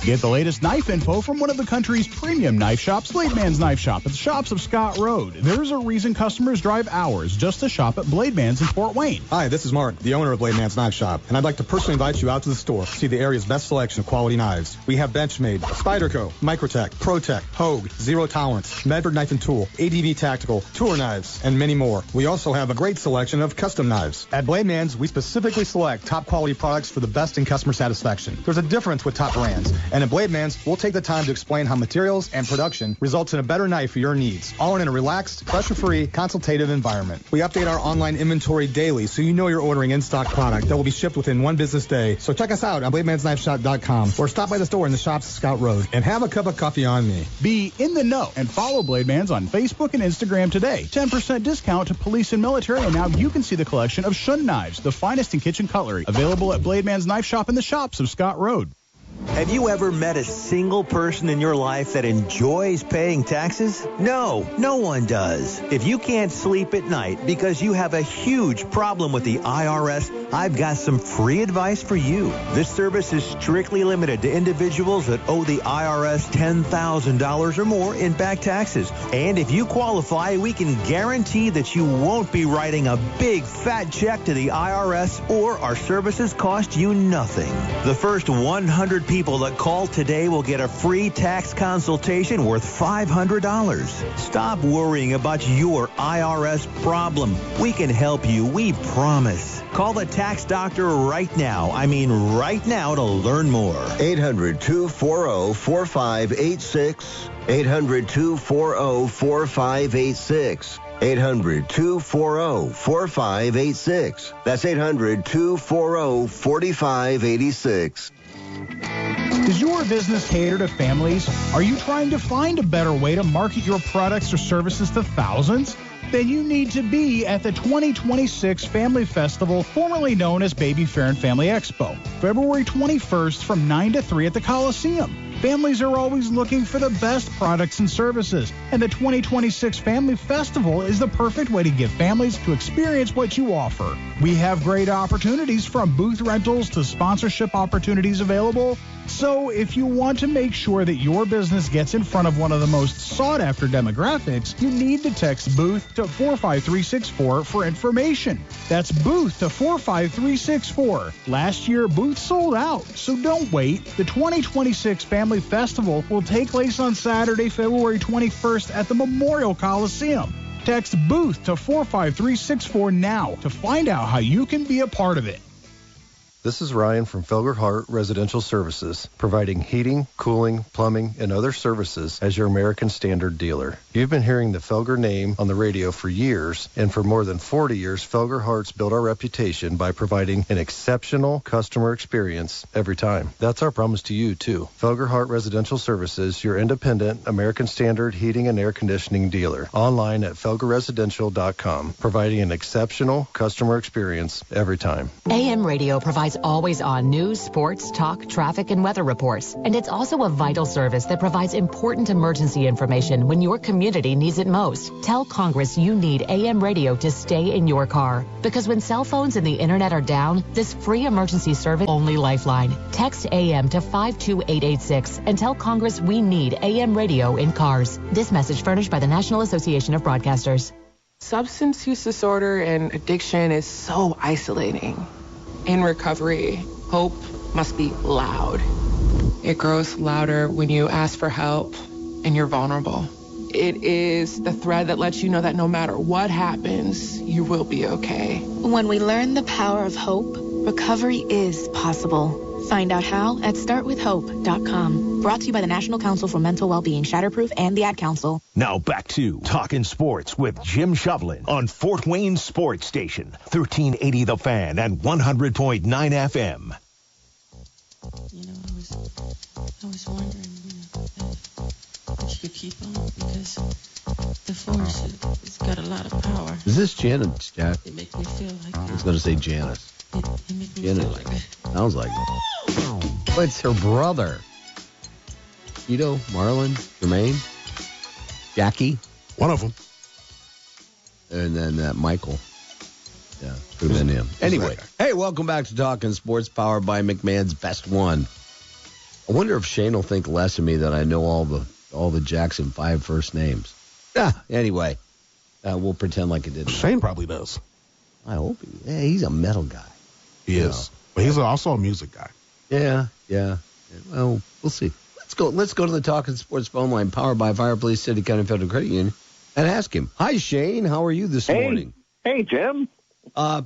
Get the latest knife info from one of the country's premium knife shops, Blade Man's Knife Shop, at the shops of Scott Road. There's a reason customers drive hours just to shop at Blade Man's in Fort Wayne. Hi, this is Mark, the owner of Blade Man's Knife Shop, and I'd like to personally invite you out to the store to see the area's best selection of quality knives. We have Benchmade, Spyderco, Microtech, ProTech, Hogue, Zero Tolerance, Medford Knife and Tool, ADV Tactical, Tour Knives, and many more. We also have a great selection of custom knives. At Blade Man's, we specifically select top quality products for the best in customer satisfaction. There's a difference with top brands, and at Blade Man's, we'll take the time to explain how materials and production results in a better knife for your needs, all in a relaxed, pressure-free, consultative environment. We update our online inventory daily so you know you're ordering in-stock product that will be shipped within one business day. So check us out on BladeMansKnifeShop.com or stop by the store in the shops of Scout Road and have a cup of coffee on me. Be in the know and follow Blade Man's on Facebook and Instagram today. 10% discount to police and military, and now you can see the collection of Shun knives, the finest in kitchen cutlery, available at Blade Man's Knife Shop in the shops of Scott Road. Have you ever met a single person in your life that enjoys paying taxes? No, no one does. If you can't sleep at night because you have a huge problem with the IRS, I've got some free advice for you. This service is strictly limited to individuals that owe the IRS $10,000 or more in back taxes. And if you qualify, we can guarantee that you won't be writing a big fat check to the IRS, or our services cost you nothing. The first 100 people that call today will get a free tax consultation worth $500. Stop worrying about your IRS problem. We can help you, we promise. Call the tax doctor right now. I mean right now, to learn more. 800-240-4586. 800-240-4586. 800-240-4586. That's 800-240-4586. Does your business cater to families? Are you trying to find a better way to market your products or services to thousands? Then you need to be at the 2026 Family Festival, formerly known as Baby Fair and Family Expo, February 21st from 9 to 3 at the Coliseum. Families are always looking for the best products and services, and the 2026 Family Festival is the perfect way to give families to experience what you offer. We have great opportunities from booth rentals to sponsorship opportunities available. So if you want to make sure that your business gets in front of one of the most sought-after demographics, you need to text BOOTH to 45364 for information. That's BOOTH to 45364. Last year, BOOTH sold out, so don't wait. The 2026 Family Festival will take place on Saturday, February 21st at the Memorial Coliseum. Text BOOTH to 45364 now to find out how you can be a part of it. This is Ryan from Felger Hart Residential Services, providing heating, cooling, plumbing, and other services as your American Standard dealer. You've been hearing the Felger name on the radio for years, and for more than 40 years, Felger Hart's built our reputation by providing an exceptional customer experience every time. That's our promise to you, too. Felger Hart Residential Services, your independent American Standard heating and air conditioning dealer. Online at felgerresidential.com, providing an exceptional customer experience every time. AM radio provides always-on news, sports, talk, traffic, and weather reports. And it's also a vital service that provides important emergency information when your community community needs it most. Tell Congress you need AM radio to stay in your car. Because when cell phones and the internet are down, this free emergency service only lifeline. Text AM to 52886 and tell Congress we need AM radio in cars. This message furnished by the National Association of Broadcasters. Substance use disorder and addiction is so isolating. In recovery, hope must be loud. It grows louder when you ask for help and you're vulnerable. It is the thread that lets you know that no matter what happens, you will be okay. When we learn the power of hope, recovery is possible. Find out how at startwithhope.com. Brought to you by the National Council for Mental Wellbeing, Shatterproof, and the Ad Council. Now back to Talkin Sports with Jim Shovlin on Fort Wayne Sports Station, 1380 The Fan and 100.9 FM. You know, I was wondering, if you could keep on, because the force has got a lot of power. Is this Janice, Jack? It makes me feel like I was going to say Janice. It makes me Janice. feel like that. Sounds like it. Oh, it's her brother. Tito, Marlon, Jermaine, Jackie. One of them. And then Michael. Yeah, could have been him. Anyway, hey, welcome back to Talkin Sports, powered by McMahon's Best One. I wonder if Shane will think less of me that I know all the Jackson 5 first names. Anyway, we'll pretend like it didn't. Shane probably does. I hope he's a metal guy. He is. But he's also a music guy. Yeah. Well, we'll see. Let's go to the Talkin Sports phone line, powered by Fireplace City County Federal Credit Union, and ask him. Hi, Shane. How are you this morning? Hey, Jim. What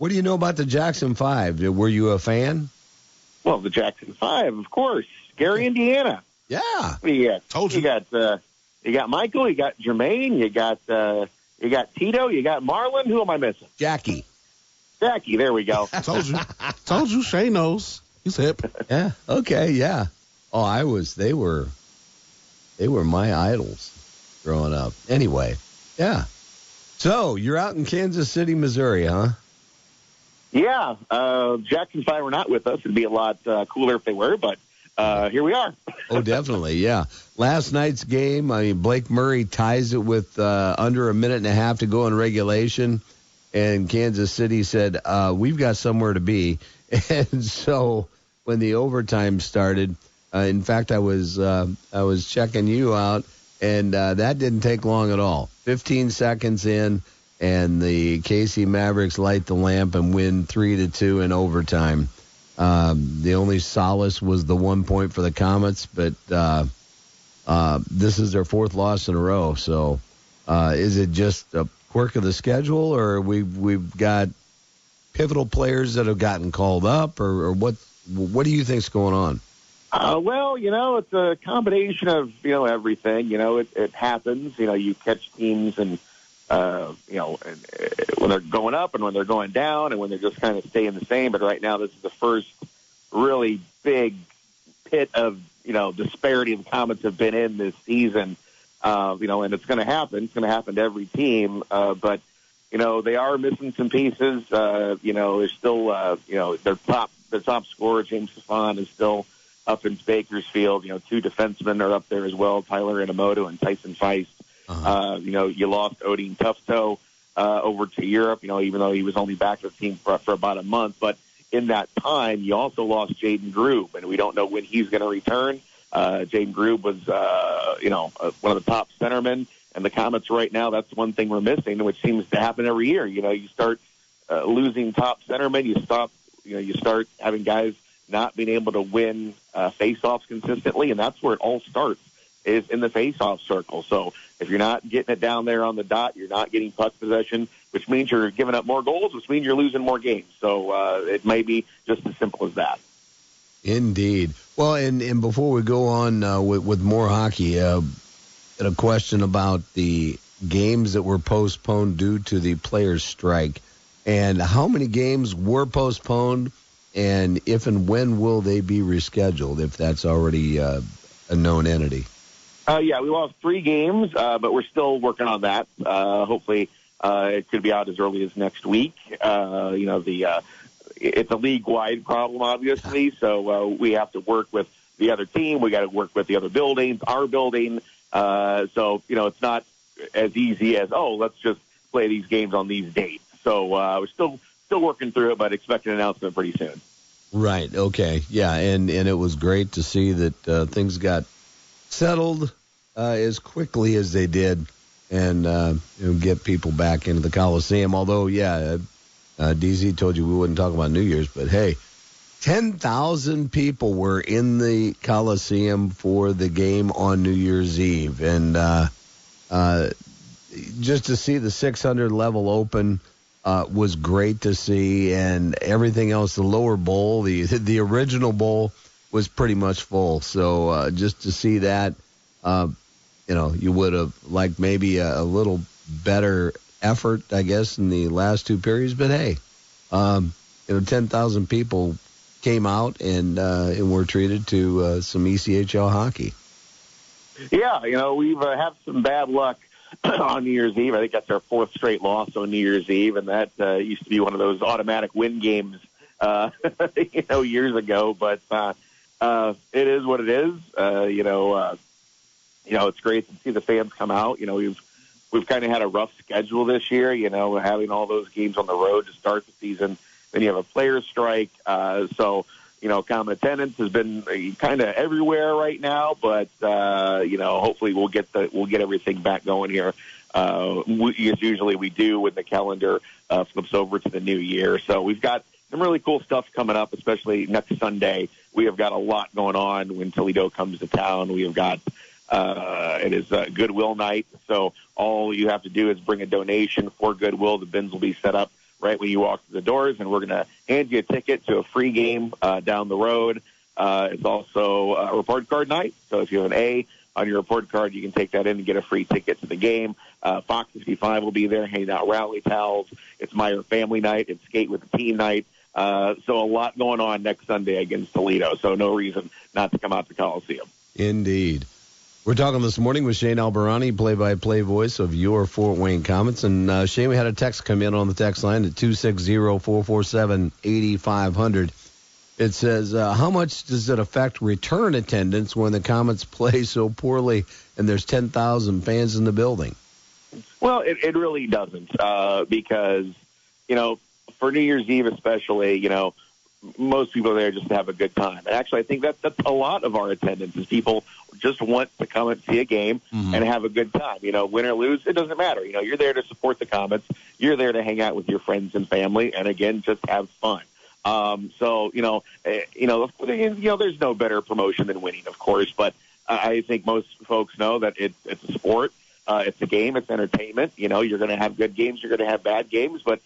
do you know about the Jackson 5? Were you a fan? Well, the Jackson 5, of course. Gary, Indiana. Yeah. Told you. You got Michael, you got Jermaine, you got Tito, you got Marlon. Who am I missing? Jackie, there we go. Told you, Shane knows. He's hip. Yeah. Okay, yeah. Oh, they were my idols growing up. Anyway, yeah. So, you're out in Kansas City, Missouri, huh? Yeah. Jackson 5 were not with us. It'd be a lot cooler if they were, but here we are. Oh, definitely, yeah. Last night's game, Blake Murray ties it with under a minute and a half to go in regulation, and Kansas City said, we've got somewhere to be. And so when the overtime started, in fact, I was checking you out, and that didn't take long at all. 15 seconds in, and the KC Mavericks light the lamp and win 3-2 in overtime. The only solace was the 1 point for the Komets, but this is their fourth loss in a row. So is it just a quirk of the schedule, or we've got pivotal players that have gotten called up, or what do you think's going on? Well, it's a combination of, everything. It happens. You catch teams and, when they're going up and when they're going down and when they're just kind of staying the same. But right now, this is the first really big pit of, disparity the Komets have been in this season. And it's going to happen. It's going to happen to every team. But, they are missing some pieces. There's still, their top scorer, James Safon, is still up in Bakersfield. 2 defensemen are up there as well, Tyler Inamoto and Tyson Feist. You lost Odin Tufto over to Europe, even though he was only back with the team for about a month. But in that time, you also lost Jaden Grube, and we don't know when he's going to return. Jaden Grube was, one of the top centermen, and the Komets right now, that's one thing we're missing, which seems to happen every year. You start losing top centermen, you start having guys not being able to win face-offs consistently, and that's where it all starts, is in the face-off circle. So if you're not getting it down there on the dot, you're not getting puck possession, which means you're giving up more goals, which means you're losing more games. So it may be just as simple as that. Indeed. Well, and before we go on with more hockey, a question about the games that were postponed due to the players' strike, and how many games were postponed, and if and when will they be rescheduled, if that's already a known entity? Yeah, we lost 3 games, but we're still working on that. Hopefully, it could be out as early as next week. It's a league-wide problem, obviously, so we have to work with the other team. We got to work with the other buildings, our building, So, it's not as easy as, let's just play these games on these dates. So we're still working through it, but expect an announcement pretty soon. Right. Okay. Yeah. And it was great to see that things got settled as quickly as they did and get people back into the Coliseum. Although, DZ told you we wouldn't talk about New Year's, but hey, 10,000 people were in the Coliseum for the game on New Year's Eve. And just to see the 600 level open was great to see. And everything else, the lower bowl, the original bowl was pretty much full. So just to see that, you would have liked maybe a little better effort, I guess, in the last two periods. But hey, 10,000 people came out and were treated to some ECHL hockey. Yeah, we've had some bad luck on New Year's Eve. I think that's our fourth straight loss on New Year's Eve, and that used to be one of those automatic win games, years ago. But it is what it is. It's great to see the fans come out. We've kind of had a rough schedule this year. Having all those games on the road to start the season. Then you have a players' strike. So common attendance has been kind of everywhere right now. But hopefully we'll get everything back going here. As usually we do when the calendar flips over to the new year. So we've got some really cool stuff coming up, especially next Sunday. We have got a lot going on when Toledo comes to town. We have got it is Goodwill night. So all you have to do is bring a donation for Goodwill. The bins will be set up right when you walk through the doors, and we're going to hand you a ticket to a free game down the road. It's also a report card night. So if you have an A on your report card, you can take that in and get a free ticket to the game. Fox 55 will be there handing out rally towels. It's Meyer family night. It's skate with the team night. So a lot going on next Sunday against Toledo. So no reason not to come out to Coliseum. Indeed. We're talking this morning with Shane Albahrani, play-by-play voice of your Fort Wayne Komets. And, Shane, we had a text come in on the text line at 260-447-8500. It says, how much does it affect return attendance when the Komets play so poorly and there's 10,000 fans in the building? Well, it really doesn't because, for New Year's Eve especially, most people are there just to have a good time. And actually, I think that's a lot of our attendance is people just want to come and see a game and have a good time. Win or lose, it doesn't matter. You're there to support the Komets. You're there to hang out with your friends and family, and again, just have fun. There's no better promotion than winning, of course. But I think most folks know that it's a sport, it's a game, it's entertainment. You're going to have good games, you're going to have bad games, but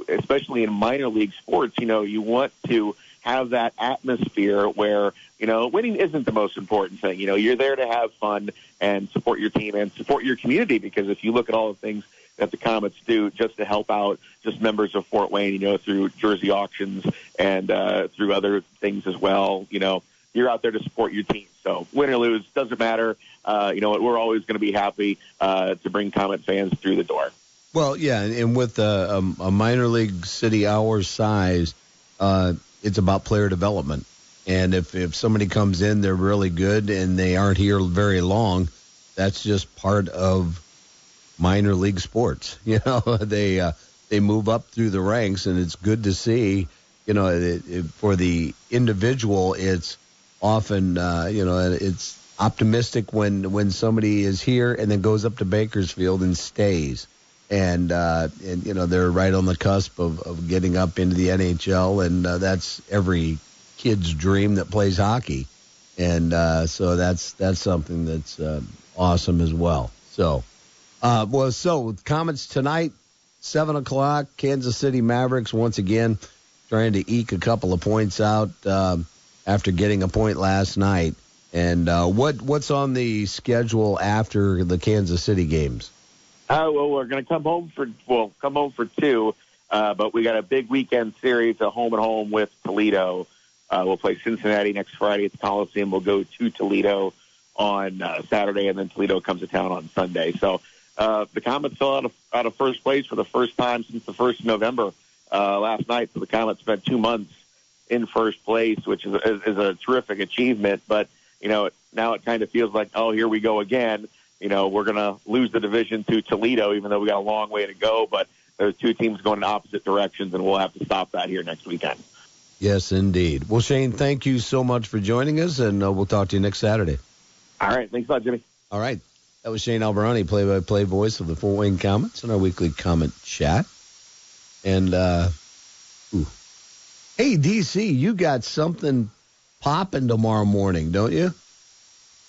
especially in minor league sports, you want to have that atmosphere where, winning isn't the most important thing. You're there to have fun and support your team and support your community, because if you look at all the things that the Komets do just to help out just members of Fort Wayne, through jersey auctions and through other things as well, you're out there to support your team. So win or lose, doesn't matter. We're always going to be happy to bring Komet fans through the door. Well, yeah, and with a minor league city our size, it's about player development. And if somebody comes in, they're really good, and they aren't here very long, that's just part of minor league sports. They move up through the ranks, and it's good to see. For the individual, it's often it's optimistic when somebody is here and then goes up to Bakersfield and stays. And they're right on the cusp of getting up into the NHL, and that's every kid's dream that plays hockey. And so that's something that's awesome as well. So, with Komets tonight, 7 o'clock, Kansas City Mavericks once again trying to eke a couple of points out after getting a point last night. And what's on the schedule after the Kansas City games? We're going to come home for two, but we got a big weekend series, a home and home with Toledo. We'll play Cincinnati next Friday at the Coliseum. We'll go to Toledo on Saturday, and then Toledo comes to town on Sunday. So the Komets fell out of first place for the first time since the 1st of November last night. So the Komets spent 2 months in first place, which is a terrific achievement. But now it kind of feels like, oh, here we go again. We're going to lose the division to Toledo, even though we got a long way to go. But there's two teams going in opposite directions, and we'll have to stop that here next weekend. Yes, indeed. Well, Shane, thank you so much for joining us, and we'll talk to you next Saturday. All right. Thanks a lot, Jimmy. All right. That was Shane Albahrani, play-by-play voice of the Fort Wayne Komets in our weekly comment chat. And, hey, DC, you got something popping tomorrow morning, don't you?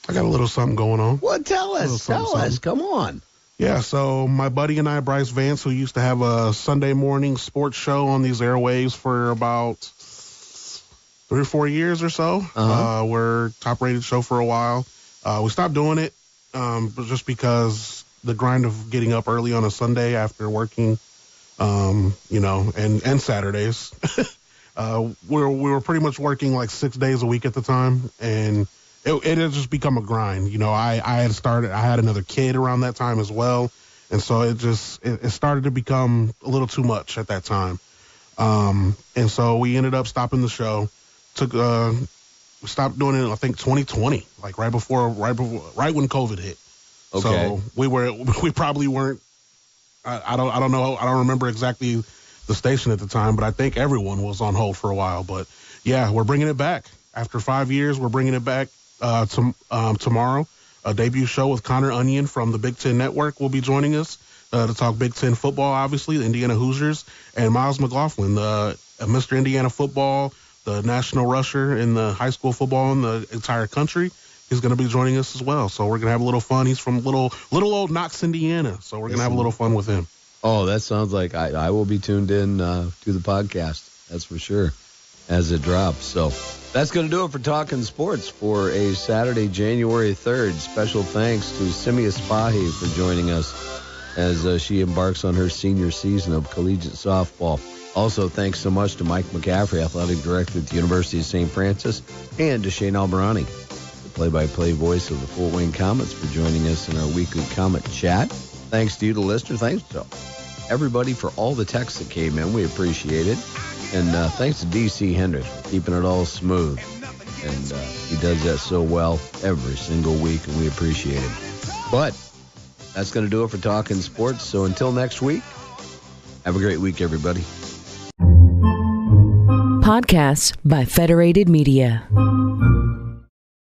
I got a little something going on. Well, tell us. Come on. Yeah, so my buddy and I, Bryce Vance, who used to have a Sunday morning sports show on these airwaves for about 3 or 4 years or so. We're top-rated show for a while. We stopped doing it just because the grind of getting up early on a Sunday after working, and Saturdays. We were pretty much working like 6 days a week at the time, and it had just become a grind. I had another kid around that time as well, and so it started to become a little too much at that time. And so we ended up stopping the show. We stopped doing it, I think 2020, like right when COVID hit. Okay. So we probably weren't. I don't know. I don't remember exactly the station at the time, but I think everyone was on hold for a while. But yeah, we're bringing it back after 5 years. We're bringing it back tomorrow. A debut show with Connor Onion from the Big Ten Network will be joining us to talk Big Ten football, obviously, the Indiana Hoosiers, and Miles McLaughlin, Mr. Indiana football, the national rusher in the high school football in the entire country. He's going to be joining us as well. So we're going to have a little fun. He's from little old Knox, Indiana. So we're going to have a little fun with him. Oh, that sounds like I will be tuned in to the podcast. That's for sure as it drops. So that's going to do it for Talkin Sports for a Saturday, January 3rd. Special thanks to Simia Spahiev for joining us as she embarks on her senior season of collegiate softball. Also, thanks so much to Mike McCaffrey, athletic director at the University of St. Francis, and to Shane Albahrani, the play-by-play voice of the Fort Wayne Komets, for joining us in our weekly Komet chat. Thanks to you, the listener. Thanks to everybody for all the texts that came in. We appreciate it. And thanks to DC Hendricks for keeping it all smooth. And he does that so well every single week, and we appreciate it. But that's going to do it for Talkin Sports. So until next week, have a great week, everybody. Podcasts by Federated Media.